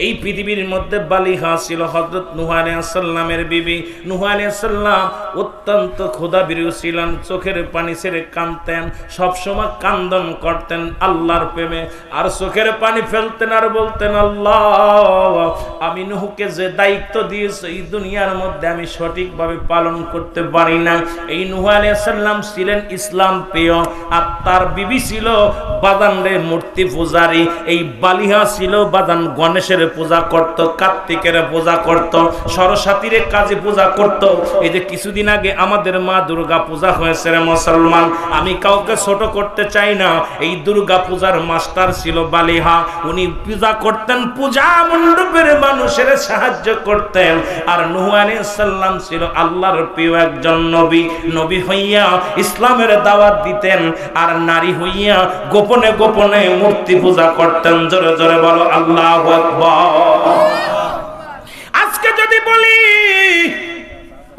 এই পৃথিবীর মধ্যে বালিহা ছিল হযরত নূহ আলাইহিস সালামের বিবি। নূহ আলাইহিস সালাম অত্যন্ত ক্ষুধাবিরু ছিলেন, চোখের পানি ছেড়ে কাঁদতেন, সবসময় কান্দন করতেন আল্লাহর প্রেমে, আর চোখের পানি ফেলতেন আর বলতেন, আল্লাহ আমি নূহকে যে দায়িত্ব দিয়েছো এই দুনিয়ার মধ্যে আমি সঠিকভাবে পালন করতে পারি না। এই নূহ আলাইহিস সালাম ছিলেন ইসলাম প্রিয়, আর তার বিবি ছিল বাদানরে মূর্তি পূজারী। এই বালিহা ছিল বাদান গণেশের পূজা করত, কার্তিকের পূজা করত, সরস্বতীর কাজে পূজা করত। এই যে কিছুদিন আগে আমাদের মা দুর্গা পূজা হয়েছে রে মুসলমান, আমি কাউকে ছোট করতে চাই না, এই দুর্গা পূজার মাস্টার ছিল বালিহা। উনি পূজা করতেন, পূজা মণ্ডপের মানুষের সাহায্য করতেন। আর নূহ আলাইহিস সালাম ছিল আল্লাহর প্রিয় একজন নবী। নবী হইয়া ইসলামের দাওয়াত দিতেন, আর নারী হইয়া গোপনে গোপনে মূর্তি পূজা করতেন। জোরে জোরে বলো আল্লাহু আকবার। আজকে যদি বলি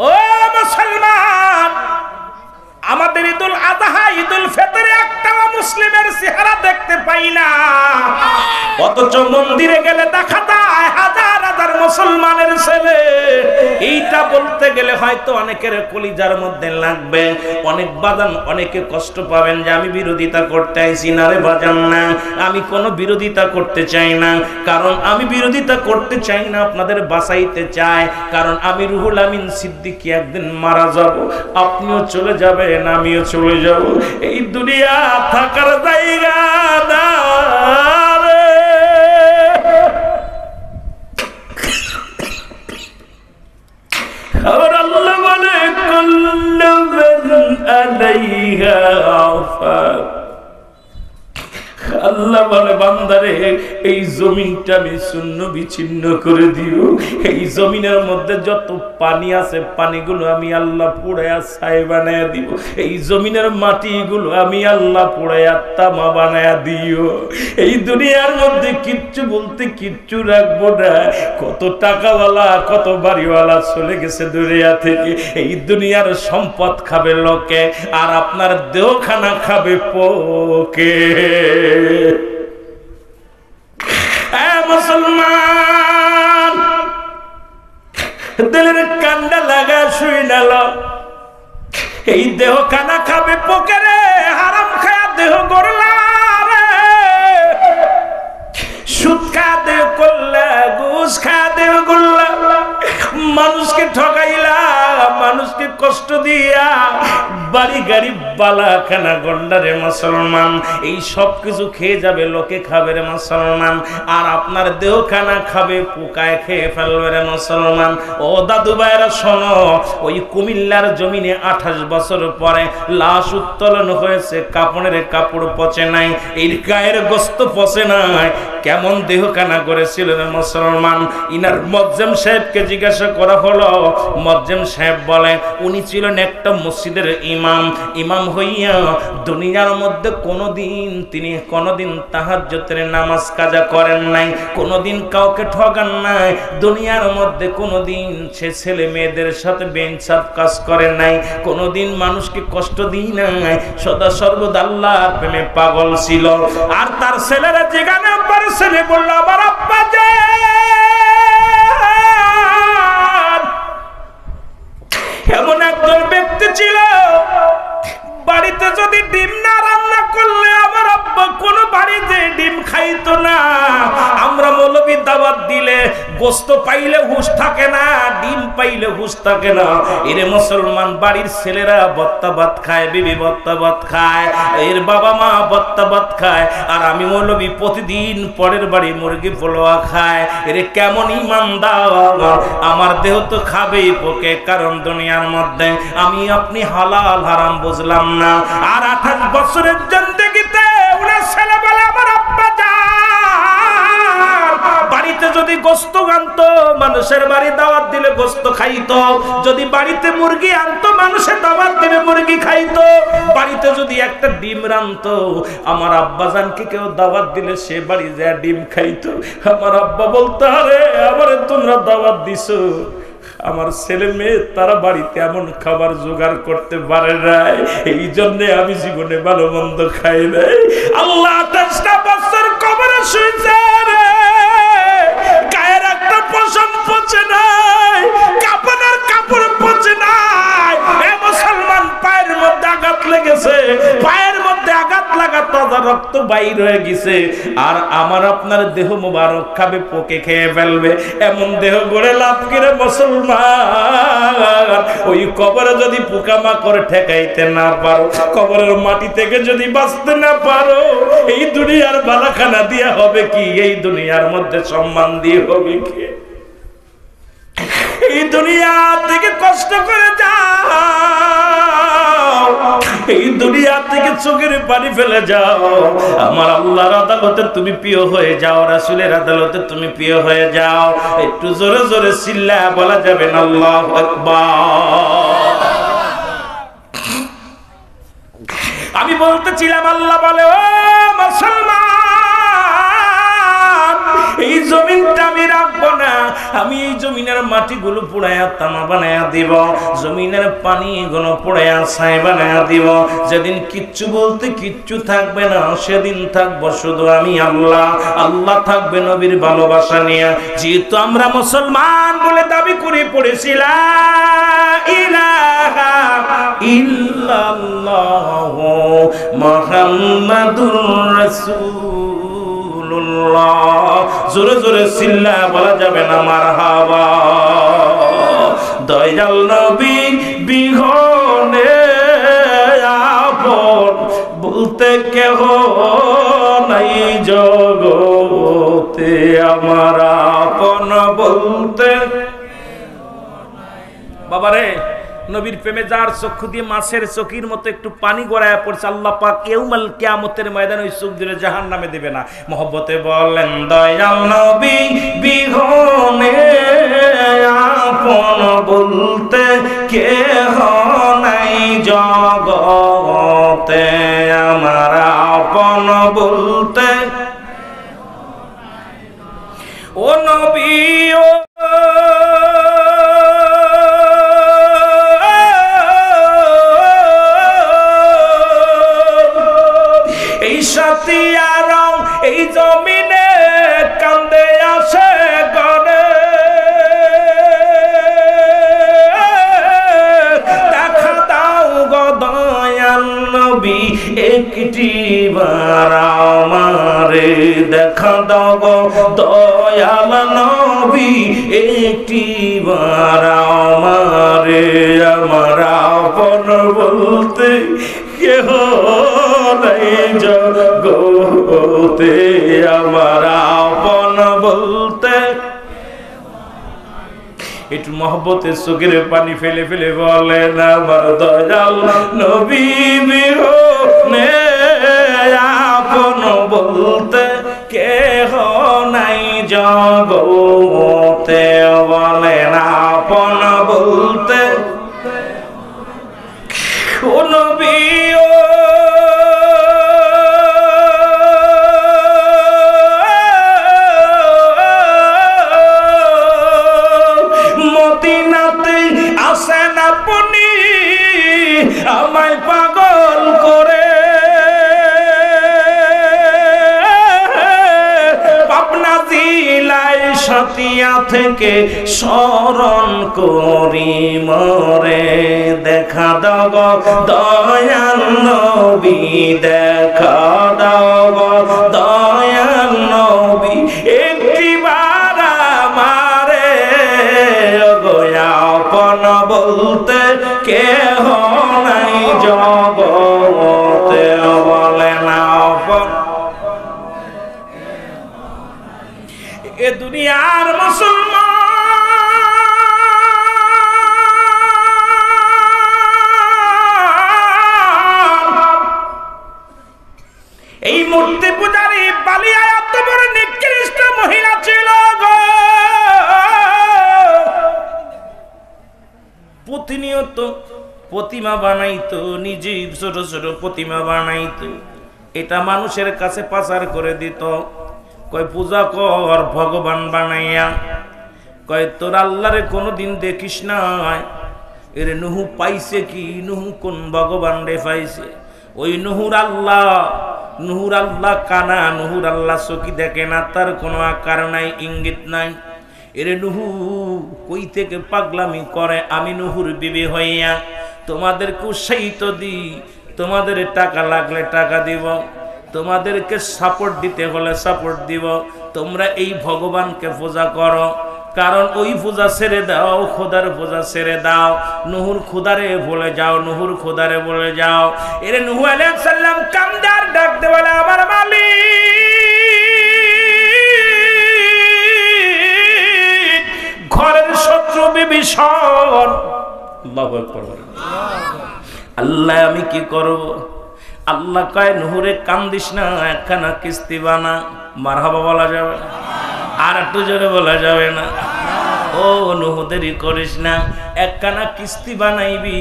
ও মুসলমান, আমাদের ঈদুল আযহা ঈদুল ফিতরে একটা মুসলিমের চেহারা দেখতে পাই না, অথচ মন্দিরে গেলে দেখা যায় হাজার হাজার মুসলমানের ছেলে। এইটা বলতে গেলে হয়তো অনেকের কলিজার মধ্যে লাগবে, অনেক বাজান অনেকে কষ্ট পাবেন যে আমি বিরোধিতা করতে আইছি না রে বাজান। না, আমি কোনো বিরোধিতা করতে চাই না, কারণ আমি বিরোধিতা করতে চাই না, আপনাদের বাঁচাইতে চাই। কারণ আমি রুহুল আমিন সিদ্দিকী একদিন মারা যাব, আপনিও চলে যাবেন, আমিও চলে যাব। এই দুনিয়া থাকার জায়গা না। और अल्लाह वाले कुल्लु मन अलैहा आफा। আল্লাহ বলে বান্দারে এই জমিনটা আমি শূন্য বিচ্ছিন্ন করে দিও, এই জমিনের মধ্যে যত পানি আছে পানিগুলো আমি আল্লাহ পুড়াইয়া ছাই বানাইয়া দিব, এই জমিনের মাটিগুলো আমি আল্লাহ পুড়াইয়া তামা বানাইয়া দিও। এই দুনিয়ার মধ্যে কিচ্ছু বলতে কিচ্ছু রাখবো না। কত টাকাওয়ালা কত বাড়িওয়ালা চলে গেছে দুনিয়া থেকে, এই দুনিয়ার সম্পদ খাবে লোকে, আর আপনার দেহখানা খাবে পোকে। মুসলমান দিলের কান্ডা লাগা শুই নাল, এই দেহ খানা খাবে পোকেরে, হারাম খায়া দেহ গড়লা রে, সুদ খায়া দেহ করলা, ঘুষ খায়া দেহ গুল্লা, মানুষকে ঠকাইলা, মানুষকে কষ্ট দিয়া বাড়ি গাড়ি বালাখানা গন্ডা রে মুসলমান। এই সব কিছু খেয়ে যাবে লোকে, খাবে রে মুসলমান, আর আপনার দেহ খানা খাবে পোকায় খেয়ে ফেলবে রে মুসলমান। ও দাদু ভাইরা শোনো, ওই কুমিল্লার জমিনে 28 বছর পরে লাশ উত্তোলন হয়েছে, কাপড়ের কাপড় পচে নাই, এই গায়ের গোস্ত পচে নাই। কেমন দেহ খানা করেছিল রে মুসলমান। ইনার মজ্জেম সাহেবকে জিজ্ঞাসা করা হলো, মজ্জেম সাহেব বলে উনি ছিলেন একটা মসজিদের ইমাম। ইমাম হইয়া দুনিয়ার মধ্যে কোনোদিন তাহাজ্জুদের নামাজ কাজা করেন নাই, কোনোদিন কাউকে ঠগান নাই, দুনিয়ার মধ্যে কোনোদিন সে ছেলে মেয়েদের সাথে বেইনসাফ কাজ করে নাই, কোনোদিন মানুষকে কষ্ট দিই নাই, সদা সর্বদা আল্লাহর প্রেমে পাগল ছিল। আর তার ছেলেরা যেখানে আব্বার ছেলে বলল, আমার আব্বা যে এমন একজন ব্যক্তি ছিল, বাড়িতে যদি ডিম না রান্না করলে আমার আব্বা কোনো বাড়িতে ডিম খাইতো না। আমরা মৌলবী দাওয়াত দিলে গোস্ত পাইলে হুঁশ থাকে না, ডিম পাইলে হুঁশ থাকে না। এরে মুসলমান, বাড়ির ছেলেরা ভর্তা ভাত খায়, বিবি ভর্তা ভাত খায়, এর বাবা মা ভর্তা ভাত খায়, আর আমি মৌলবী প্রতিদিন পরের বাড়ি মুরগি পোলোয়া খায়। এরে কেমন ইমানদার, আমার দেহ তো খাবেই পোকে, কারণ দুনিয়ার মধ্যে আমি আপনি হালাল হারাম বুঝলাম না। আর 28 বছরের জিন্দেগিতে উনার ছেলে বলে, আমার আব্বা যান বাড়িতে যদি গোস্ত আনতো, মানুষের বাড়ি দাওয়াত দিলে গোস্ত খাইতো, যদি বাড়িতে মুরগি আনতো মানুষের দাওয়াত দিলে মুরগি খাইতো, বাড়িতে যদি একটা ডিম রানতো, আমার আব্বা জানকে কেউ দাওয়াত দিলে সে বাড়ি যায় ডিম খাইতো। আমার আব্বা বলতো, আরে আমারে তোমরা দাওয়াত দিছো, আমার ছেলে মেয়ে তারা বাড়িতে এমন খাবার জোগাড় করতে পারে নাই, এই জন্য আমি জীবনে ভালো মন্দ খাই নাই। আল্লাহ 28 বছর কবরে শুইছে রে, বাইর হয়ে গেছে, আর আমার আপনার দেহ মোবারক খাবে, পোকে খেয়ে ফেলবে। এমন দেহ গড়ে লাভ করে মুসলমান, ওই কবরে যদি পোকামাকড় ঠেকাইতে না পারো, কবরের মাটি থেকে যদি বাঁচতে না পারো, এই দুনিয়ার বালাখানা দিয়া হবে কি? এই দুনিয়ার মধ্যে সম্মান দিয়ে হবে কি? এই দুনিয়া থেকে কষ্ট করে যাও, এই দুনিয়া থেকে চোখের পানি ফেলে যাও, আমার আল্লাহর আদালতে তুমি প্রিয় হয়ে যাও, রাসূলের আদালতে তুমি প্রিয় হয়ে যাও। একটু জোরে জোরে চিল্লায়া বলা যাবে না আল্লাহু আকবার? আমি বলতেছিলাম, আল্লাহ বলে, ও মুসলমান, এই জমিনটা আমি রাখবো না, আমি এই জমিনের মাটিগুলো পোড়ায়া তামা বানায়া দিব, জমিনের পানিগুলো পোড়ায়া ছাই বানায়া দিব। যেদিন কিচ্ছু বলতে কিচ্ছু থাকবে না, সেদিন থাকবো শুধু আমি আল্লাহ। আল্লাহ থাকবে নবীর ভালোবাসা নিয়ে। যেহেতু আমরা মুসলমান বলে দাবি করে পড়েছিলাম ইলাহা ইল্লাল্লাহু মুহাম্মাদুর রাসূলুল্লাহ। জোরে জোরে চিল্লা বলা যাবে না মারহাবা? দয়াল নবী বিহনে আপন বলতে কেহ নাই জগতে, আমার আপন বলতে। বাবারে, নবীর প্রেমে যার চক্ষু দিয়ে মাছের চোখের মতো একটু পানি গড়ায় পড়ছে, আল্লাহ পাক ইয়াউমাল কিয়ামতের ময়দানে ওই চোখ দিয়ে জাহান্নামে দেবে না। মহব্বতে বলেন, দয়াল নবী বিহনে আপন বলতে কেহ নাই জগতে, আমার আপন বলতে। ও নবী ও এই জমিনে কান্দে আসে গনে, দেখা দাও গো দয়াল নবী একটি বার আমারে, দেখা দাও গো দয়াল নবী একটি বার আমারে, আমার আপন বলতে কেহ নাই জগতে, আমার আপন বলতে। একটু মহব্বতের চোখের পানি ফেলে ফেলে বলেন, আমার দয়াল নবী বিহনে আপন বলতে কেহ নাই জগতে, বলেন আপন বলতে। ও নবী ও মদিনাতে আসেন আপনি আমায় পাগল করে, পাবনা জেলায় সাতিয়া থেকে স্মরণ করি মরে, দেখা দাও দয়াল নবী, দেখা দাও দয়াল নবী একটি বার আমারে, আপন বলতে কেহ নাই জগতে, বলেন আপন। এ দুনিয়ার মুসলমান এই মূর্তি পূজারী বালিয়া এত বড় নিকৃষ্ট মহিলা ছিল গো, প্রতিনিয়ত প্রতিমা বানাইতো, নিজে ছোট ছোট প্রতিমা বানাইতো, এটা মানুষের কাছে পাচার করে দিত। কয় পূজা কর ভগবান বানাইয়া, কয় তোর আল্লাহরে কোনোদিন দেখিস না, এরে নুহু পাইছে কি, নুহু কোন ভগবান রে পাইছে? ওই নুহুর আল্লাহ কানা, নুহুর আল্লাহ চোখি দেখে না, তার কোনো আকার নাই, ইঙ্গিত নাই। এরে নুহু কই থেকে পাগলামি করে, আমি নুহুর বিবি হইয়া তোমাদেরকে উৎসাহিত দিই, তোমাদের টাকা লাগলে টাকা দিব, তোমাদেরকে সাপোর্ট দিতে হলে সাপোর্ট দিব। তোমরা এই ভগবানকে পূজা করো, কারণ ওই পূজা ছেড়ে দাও, খোদার পূজা ছেড়ে দাও। নুহুর খোদারে বলে যাও, নুহুর খোদারে বলে যাও। এরে নুহু আলাইহিস সালাম কামদার ডাকতে বলে, আমার মালিক, ঘরের শত্রু বিভীষণ। আল্লাহু আকবার। আল্লাহ আমি কি করব? আল্লাহ কয় নুহুরে কান্দিস না, একখানা কিস্তি বানা। মারহাবা বলা যাবে না? আর একটু জোরে বলা যাবে না? ও নুহু দেরি করিস না, একখানা কিস্তি বানাইবি,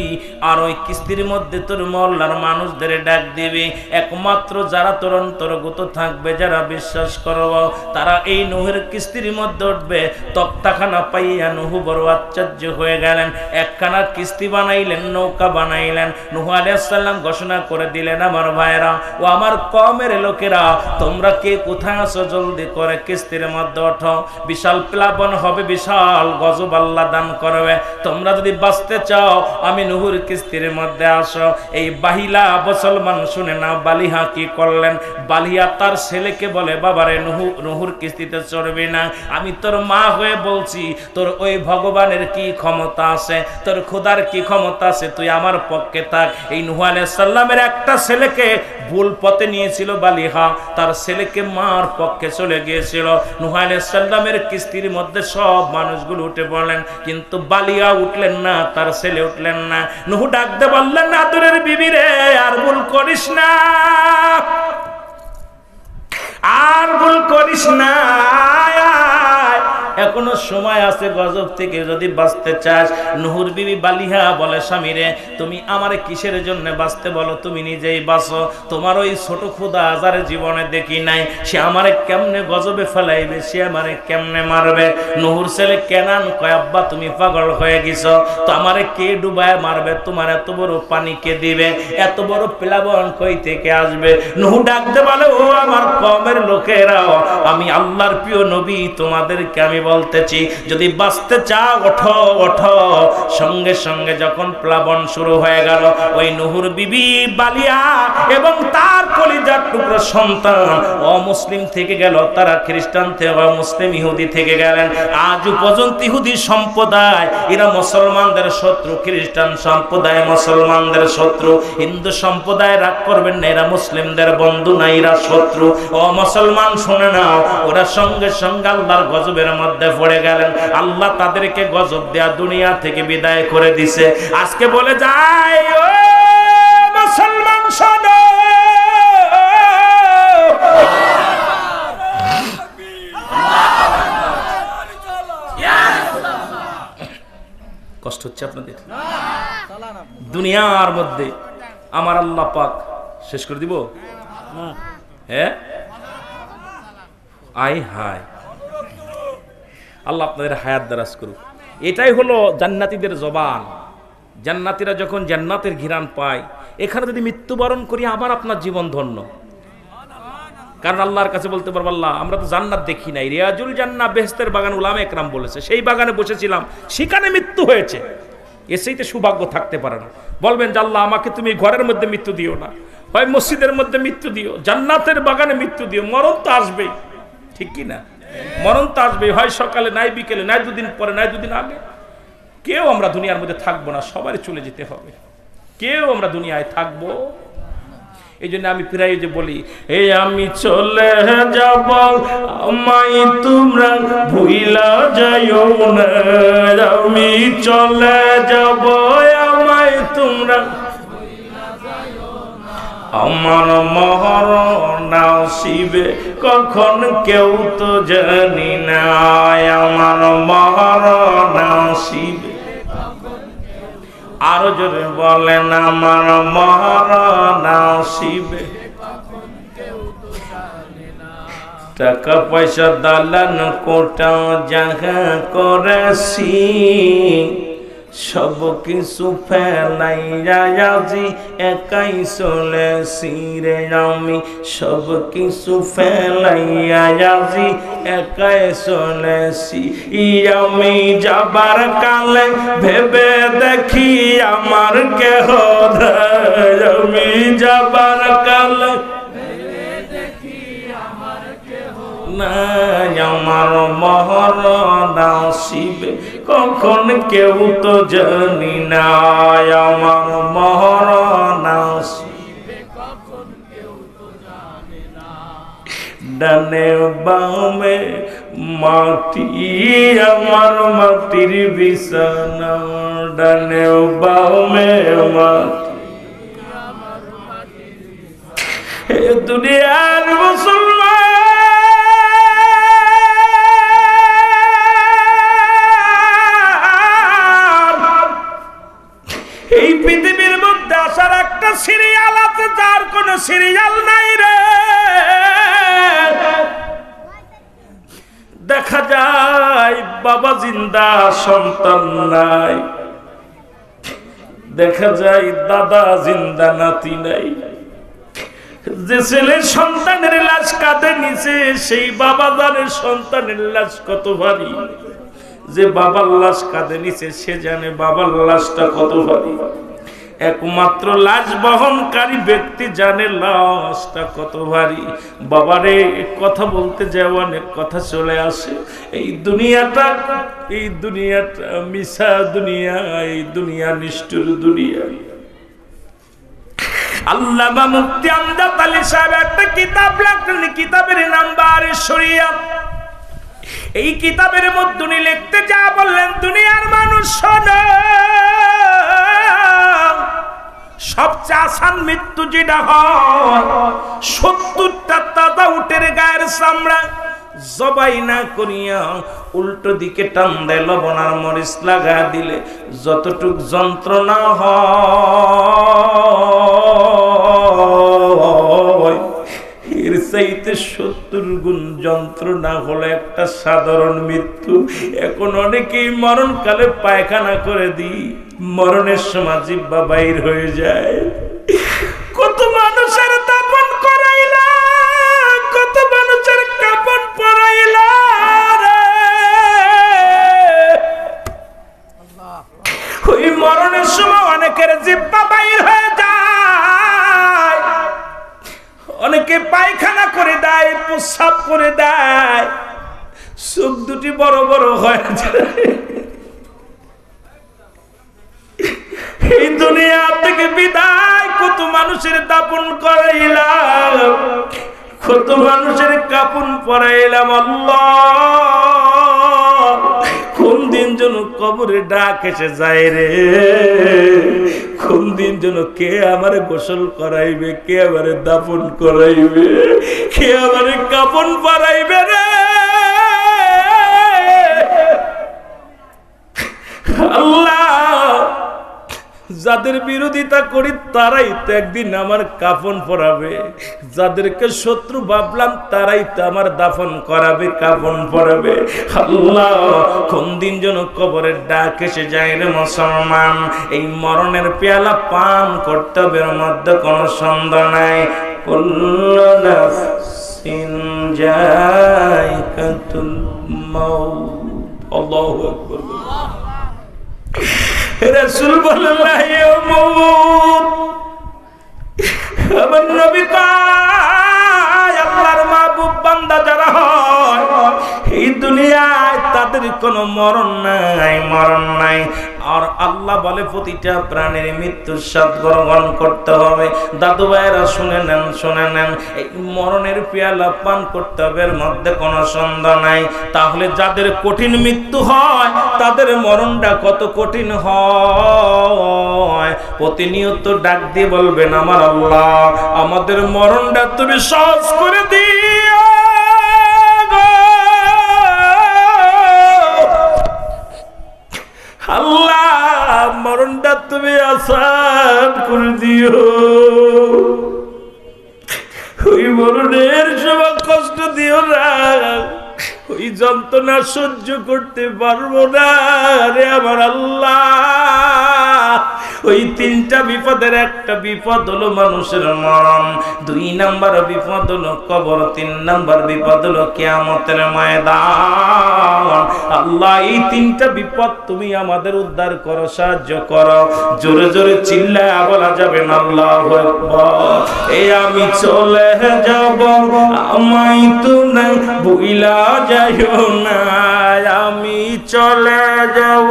আর ওই কিস্তির মধ্যে তোর মহল্লার মানুষদের ডাক দিবি। একমাত্র যারা তোর অন্তর্গত থাকবে, যারা বিশ্বাস করব, তারা এই নুহের কিস্তির মধ্যে উঠবে। তক্তাখানা পাইয়া নুহু বড় আশ্চর্য হয়ে গেলেন। একখানা কিস্তি বানাইলেন, নৌকা বানাইলেন। নুহু আলাইহিস সালাম ঘোষণা করে দিলেন, আমার ভাইরা ও আমার কওমের লোকেরা, তোমরা কে কোথায় আছো, জলদি করে কিস্তির মধ্যে ওঠো। বিশাল প্লাবন হবে, বিশাল গজব আল্লাহ দান করবে। তোমরা যদি বাঁচতে চাও, আমি নুহুর কিস্তির মধ্যে আসো। এই বাহিলা মুসলমান শুনে না, বালিহা কি করলেন? বালিয়া তার ছেলেকে বলে, বাবারে নুহুর কিস্তিতে চড়বি না। আমি তোর মা হয়ে বলছি, তোর ওই ভগবানের কি ক্ষমতা আছে, তোর খোদার কি ক্ষমতা আছে, তুই আমার পক্ষে থাক। এই নুহু আলাইহিস সালামের একটা ছেলেকে ভুল পথে নিয়েছিল বালিহা, তার ছেলেকে মার পক্ষে চলে গিয়েছিল। নুহু আলাইহিস সালামের কিস্তির মধ্যে সব মানুষগুলো উঠে পড়লেন, কিন্তু বালিয়া উঠলেন না, তার ছেলে উঠলেন না। নুহু ডাকতে বললেন, আদরের বিবি রে, আর ভুল করিস না, আর ভুল করিস না, এখনো সময় আছে, গজব থেকে যদি বাঁচতে চাস। নুহুর বিবি বালিহা বলে, স্বামী রে, তুমি আমারে কিসের জন্য বাঁচতে বলো, তুমি নিজেই বাঁচো। তোমার ওই ছোট খোদা যার জীবনে দেখি নাই, সে আমারে কেমনে গজবে ফেলাইবে, সে আমারে কেমনে মারবে। নুহুর ছেলে কেনান কয়, আব্বা তুমি পাগল হয়ে গেছো, তো আমারে কে ডুবায় মারবে, তোমার এত বড় পানি কে দিবে, এত বড় প্লাবন কই থেকে আসবে? নুহু ডাকতে বলে, ও আমার কওমের লোকেরাও, আমি আল্লাহর প্রিয় নবী, তোমাদেরকে আমি বলতেছি, যদি বাঁচতে চাও, ওঠো ওঠো। সঙ্গে সঙ্গে যখন প্লাবন শুরু হয়ে গেল, ওই নুহুর বিবি বালিয়া এবং তার কলিজার টুকরো সন্তান অমুসলিম থেকে গেল, তারা খ্রিস্টান থেকে মুসলিম ইহুদি থেকে গেলেন। আজ পর্যন্ত ইহুদি সম্প্রদায় এরা মুসলমানদের শত্রু, খ্রিস্টান সম্প্রদায় মুসলমানদের শত্রু, হিন্দু সম্প্রদায় রাগ করবেন না, এরা মুসলিমদের বন্ধু না, এরা শত্রু। ও মুসলমান শুনে নাও, ওরা সঙ্গে সঙ্গে আল্লাহর গজবের মধ্যে পড়ে গেলেন। আল্লাহ তাদেরকে গজব দেয়া দুনিয়া থেকে বিদায় করে দিছে। আজকে বলে যায়, ও মুসলমান শোনো, কষ্ট হচ্ছে আপনাদের? দুনিয়ার মধ্যে আমার আল্লাহ পাক শেষ করে দিব? হ্যাঁ, আই হায়, আল্লাহ আপনাদের হায়াত দারাজ করুক। এটাই হলো জান্নাতীদের জবান। জান্নাতীরা যখন জান্নাতের ঘিরান পায়, এখানে যদি মৃত্যুবরণ করি, আবার আপনার জীবন ধন্য। কারণ আল্লাহর কাছে বলতে পারবো, আল্লাহ আমরা তো জান্নাত দেখি নাই, রিয়াজুল জান্নাহ বেহেশতের বাগান উলামা একরাম বলেছে, সেই বাগানে বসেছিলাম, সেখানে মৃত্যু হয়েছে, এসেইতে সৌভাগ্য থাকতে পারে না। বলবেন যে আল্লাহ আমাকে তুমি ঘরের মধ্যে মৃত্যু দিও না, হয় মসজিদের মধ্যে মৃত্যু দিও, জান্নাতের বাগানে মৃত্যু দিও। মরণ তো আসবেই, ঠিক কি না? মরণ তো আসবেই, হয় সকালে, নাই বিকেলে, নাই দুদিন পরে, নাই দুদিন আগে। কেউ আমরা দুনিয়ার মধ্যে থাকবো না, সবারই চলে যেতে হবে। কেউ আমরা দুনিয়ায় থাকবো? এই জন্য আমি প্রায় যে বলি, এই আমি চলে যাব, আমায় তোমরা ভুইলা যাইও না, আমি চলে যাব, আমায় তোমরা, আমার মরণ আসিবে কখন কেউ তো জানি না, আমার মরণ আসিবে। আরো জোরে বলেন, আমার মরণ আসিবে। টাকা পয়সা দালান কোটা জাগা করেছি, সব কিছু ফেলাইয়া আজি একাই চলেছি রে আমি, সব কিছু ফেলাইয়া আজি একাই চলেছি। আমি যাবার কালে ভেবে দেখি আমার কেহ, আমি যাবার কালে নাই আমার মরণ আসিবে কখন কেউ তো জানি না আমার মরণ আসিবে কখন কেউ তো জানে না ডানে বামে মাটি আমার মাটির বিছানা ডানে বামে মাটি আমার মাটির বিছানা এ দুনিয়ার মুসলমান এই পৃথিবীর মধ্যে আসার একটা সিরিয়াল আছে যার কোনো সিরিয়াল নাই রে দেখা যায় বাবা জিন্দা সন্তান নাই দেখা যায় দাদা জিন্দা নাতি নাই যে ছেলে সন্তানের লাশ কাঁধে নিছে সেই বাবা জানে সন্তানের লাশ কত ভারী যে বাবার লাশ কাঁধে নিছে সে জানে বাবার লাশটা কত ভারী একমাত্র লাশ বহনকারী ব্যক্তি জানে লাশটা কত ভারী বাবারে কথা বলতে যায় অনেক কথা চলে আসে এই দুনিয়াটা মিছা দুনিয়া এই দুনিয়া নিষ্ঠুর দুনিয়া আল্লামা মুফতি আমজাদ আলী সাহেব একটা কিতাব লেখেন কিতাবের নাম বারে শরিয়াত এই কিতাবের মধ্যে উনি লিখতে যা বললেন দুনিয়ার মানুষ শোনো সবচেয়ে আসান মৃত্যু যেটা হয় ৭০টা তাজা উটের গায়ের চামড়া জবাই না করিয়া উল্টো দিকে টান দেয় লবণ আর মরিচ লাগা দিলে যতটুক যন্ত্রণা হয় এর চাইতে ৭০ গুণ যন্ত্রণা হলো একটা সাধারণ মৃত্যু এখন অনেকেই মরণকালে পায়খানা করে দিই মরণের সময় জিহ্বা বাইর হয়ে যায় কত মানুষের দাফন করাইলা কত মানুষের কাফন পরাইলা ওই মরণের সময় অনেকের জিহ্বা বাইর হয়ে যায় অনেকে পায়খানা করে দেয় প্রস্রাব করে দেয় চোখ দুটি বড় বড় হয়ে যায় এই দুনিয়া থেকে বিদায় কত মানুষের দাপন করাইলাম কত মানুষের কাপন পরাইলাম আল্লাহ কোন দিন যেন কবরে ডাক এসে যায় রে কোন দিন যেন কে আমারে গোসল করাইবে কে আমারে দাপন করাইবে কে আমারে কাপন পরাইবে রে আল্লাহ যাদের বিরোধিতা করি তারাই তো একদিন আমার কাফন পরাবে যাদেরকে শত্রু ভাবলাম তারাই তো আমার দাফন করাবে কাফন পরাবে আল্লাহ কোন দিন যেন কবরের ডাক এসে যায় রে মুসলমান এই মরণের পেয়ালা পান করতে হবে এর মধ্যে কোনো সন্দেহ নাই কুল্লু নাফসিন যায়কাতুল মাউত আল্লাহু আকবার রাসূল বললেন আমার নবী কয় আল্লাহর মাহবুব বান্দা যারা হয় এই দুনিয়ায় তাদের কোনো মরণ নাই আর আল্লাহ বলে প্রতিটা প্রাণীর মৃত্যুর স্বাদ গ্রহণ করতে হবে দাদু ভাইয়েরা শুনে নেন এই মরণের পেয়ালা পান করতে হবে এর মধ্যে কোনো সন্দেহ নাই তাহলে যাদের কঠিন মৃত্যু হয় তাদের মরণটা কত কঠিন হয় প্রতিনিয়ত ডাক দিয়ে বলবেন আমার আল্লাহ আমাদের মরণটা তুমি সহজ করে দিও আল্লাহ মরণটা তুমি আসান করে দিও ওই মরণের সময় কষ্ট দিও না ওই যন্ত্রণা সহ্য করতে পারবো না রে আমার আল্লাহ ওই তিনটা বিপদের একটা বিপদ হলো মানুষের মরণ 2 নাম্বার বিপদ হলো কবর 3 নাম্বার বিপদ হলো কিয়ামতের ময়দান আল্লাহ এই তিনটা বিপদ তুমি আমাদের উদ্ধার করো, সাহায্য করো। জোরে জোরে চিল্লায়া বলা যাবে না আল্লাহু আকবার। এই আমি চলে যাব, আমায় তুমি ভুইলা যাইও না, আমি চলে যাব।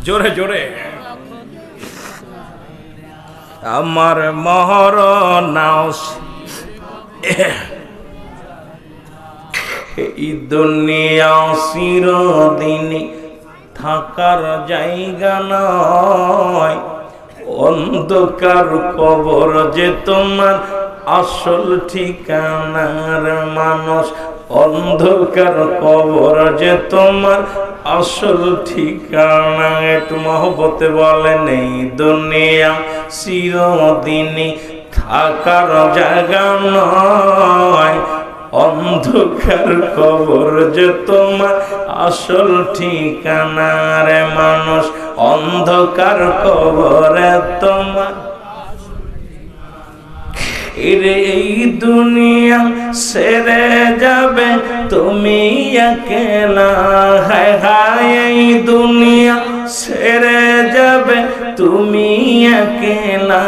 জোরে জোরে। আমার মরণ এই দুনিয়া চিরদিন থাকার জায়গা নয়, অন্ধকার কবর যে তোমার আসল ঠিকানার মানুষ, অন্ধকার কবর যে তোমার আসল ঠিকানা। একটু মহব্বতে বলেন এই দুনিয়া চিরদিনই থাকার জায়গা নয়, অন্ধকার কবর যে তোমার আসল ঠিকানার মানুষ, অন্ধকার কবরে তোমার। এই দুনিয়া ছেড়ে যাবে তুমি একলা, হায় হায় এই দুনিয়া ছেড়ে যাবে তুমি একলা।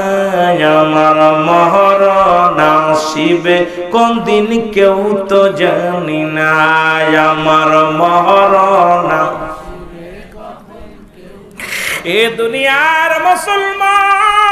আমার মরণ আসিবে কোন দিন কেউ তো জানি না, আমার মরণ। এ দুনিয়ার মুসলমান